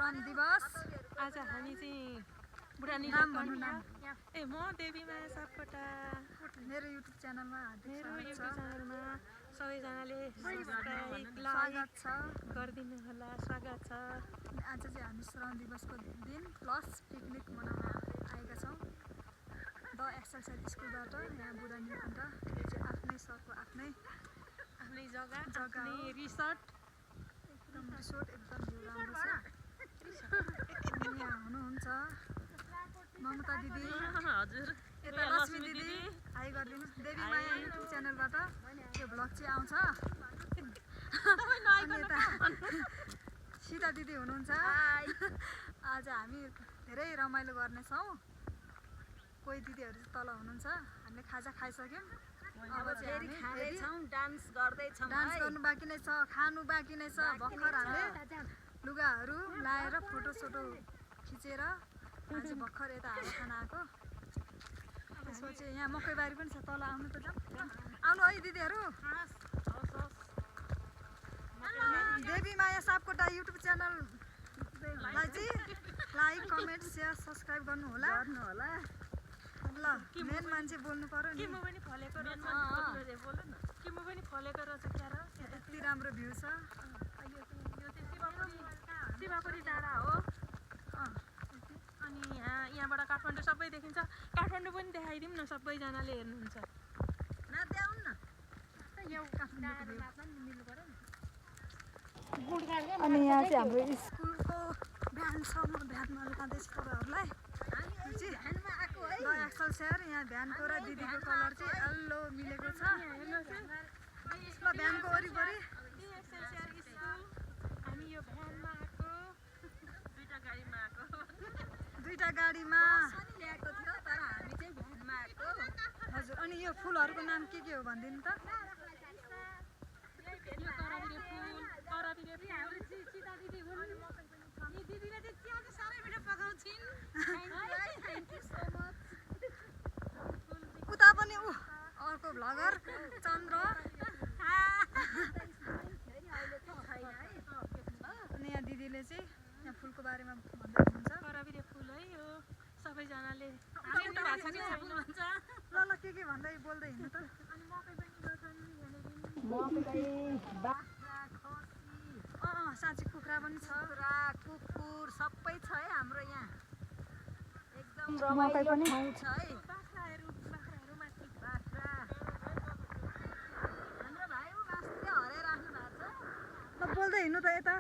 श्रम दिवस। आज हामी चाहिँ बुढानी नाम भन्नु नाम। ए म देवी माया सापकोटा। मेरो युट्युब च्यानलमा मेरो युट्युब च्यानलमा सबैजनाले स्वागत छ गरिदिनु होला। स्वागत छ। आज चाहिँ हामी श्रम दिवसको दिन प्लस पिकनिक मनाउन आएका छौँ द एक्सएलएल स्कुलबाट। यहाँ बुढानी अन्त यो चाहिँ आफ्नै सरको आफ्नै जग्गा हो। रिसोर्ट एकदम यो राम्रो छ। यहाँ हुनुहुन्छ ममता दिदी, हजुर, यता लक्ष्मी दिदी, हाई गरिदिनुहोस्। देवी माया युट्युब च्यानलबाट यो भ्लग चाहिँ आउँछ। अनि यता सीता दिदी हुनुहुन्छ। आज हामी धेरै रमाइलो गर्नेछौँ। कोही दिदीहरू तल हुनुहुन्छ। हामीले खाजा खाइसक्यौँ। अब चाहिँ खाँदैछौँ, डान्स गर्दैछौँ। डान्स गर्नु बाँकी नै छ, खानु बाँकी नै छ। भर्खर हामीले लुगाहरू लाएर फोटोसोटो खिचेर आज भर्खर यता हावा खाना आएको। त्यसपछि यहाँ मकैबारी पनि छ, तल आउनु त जाउँ। आउनु है दिदीहरू। देवी माया सापकोटा युट्युब च्यानललाई चाहिँ लाइक, कमेन्ट, सेयर, सब्सक्राइब गर्नु होला। ल मेन मान्छे बोल्नु पर्यो नि। म पनि फलेको रहेछ। बोल्नु न। म पनि फलेको रहेछ क्या र। यति राम्रो भ्यू छ। यो चाहिँ शिवापुरी डाँडा हो। अनि यहाँबाट काठमाडौँ सबै देखिन्छ। काठमाडौँ पनि देखाइदिउँ न, सबैजनाले हेर्नुहुन्छ। अनि यहाँ चाहिँ हाम्रो स्कुलको भ्यान छ। म भ्यानमा लाँदैछु तपाईँहरूलाई। एक्सएलएल यहाँ भ्यानको र दिदीको कलर चाहिँ यल्लो मिलेको छ। ल भ्यानको वरिपरि हामी यो भ्यानमा आएको, दुईटा गाडीमा ल्याएको थियो, तर हामी चाहिँ भ्यानमा आएको। हजुर। अनि यो फुलहरूको नाम के हो भनिदिनु त। दिदीले चाहिँ चिया चाहिँ साह्रै मिठो पकाउँछिन्। उता पनि अर्को भ्लगर चन्द्र। अनि यहाँ दिदीले चाहिँ यहाँ फुलको बारेमा भन्दै हुनुहुन्छ। कराबिरे फुल है यो। सबैजनाले ल ल के भन्दै बोल्दै हिँड्नु त। साँच्ची कुखुरा पनि छ, कुकुर सबै छ है हाम्रो यहाँ। एकदम मकै पनि छ है। बाख्राहरू माथि। बाख्रा हाम्रो भाइ मासुले हराइराख्नु भएको छ। ल बोल्दै हिँड्नु त यता।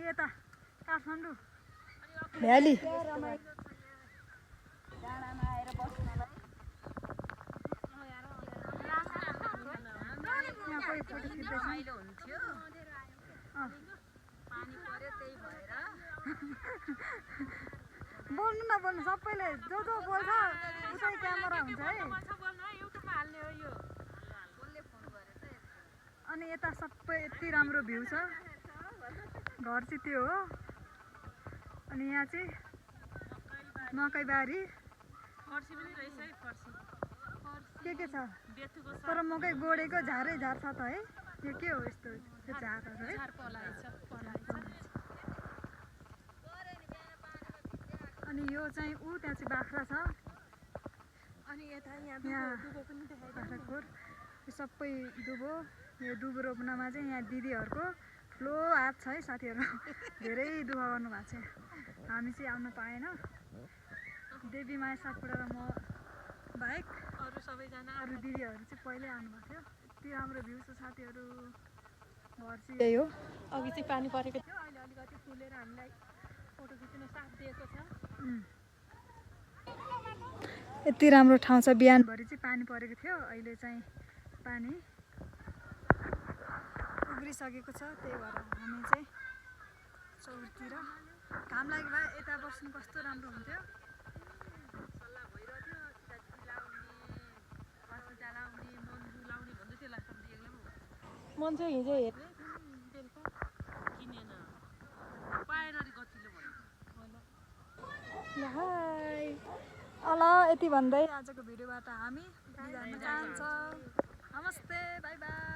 यता काठमाडौँ भ्याली। डाँडामा आएर बस्नलाई रमाइलो हुन्थ्यो। पानी पर्यो त्यही भएर। बोल्नु न बोल्नु, सबैले जो बोल्छ उतै क्यामेरा हुन्छ है। युट्युबमा हाल्ने हो यो। अनि यता सबै यति राम्रो भ्यू छ। घर चाहिँ त्यो हो। अनि यहाँ चाहिँ मकैबारी फर्सी पनि रहेछ है। फर्सी के छ, बेथुको तर मकै गोडेको झारै झार छ त है। यो के हो यस्तो झारहरू है। सार पलाएछ। अनि यो चाहिँ त्यहाँ चाहिँ बाख्रा छ। अनि यता यहाँ दुबो पनि देखाइदियो। बाख्राकोट यो सबै दुबो। यो दुबो रोप्नमा चाहिँ यहाँ दिदीहरूको ठुलो हात छ है साथीहरू। धेरै दुःख गर्नु भएको छ। हामी चाहिँ आउनु पाएन। देवी माया सापकोटा र म बाहेक अरू सबैजना अरू दिदीहरू चाहिँ पहिल्यै आउनुभएको थियो। यति राम्रो भ्यू छ साथीहरू। घर चाहिँ यही हो। अघि चाहिँ पानी परेको थियो, अहिले अलिकति फुलेर हामीलाई फोटो खिच्न साथ दिएको छ। यति राम्रो ठाउँ छ। बिहानभरि चाहिँ पानी परेको थियो, अहिले चाहिँ पानी उग्रिसकेको छ। त्यही भएर हामी चाहिँ चौरतिर घाम लाग्यो भए यता बस्नु कस्तो राम्रो हुन्थ्यो। मन चाहिँ हिजो हेर्ने बेलुका किनेन पाएन रे गतिलो भन्नु। हाई अल यति भन्दै आजको भिडियोबाट हामी बिदा हुन चाहन्छौँ। नमस्ते, बाई बाई।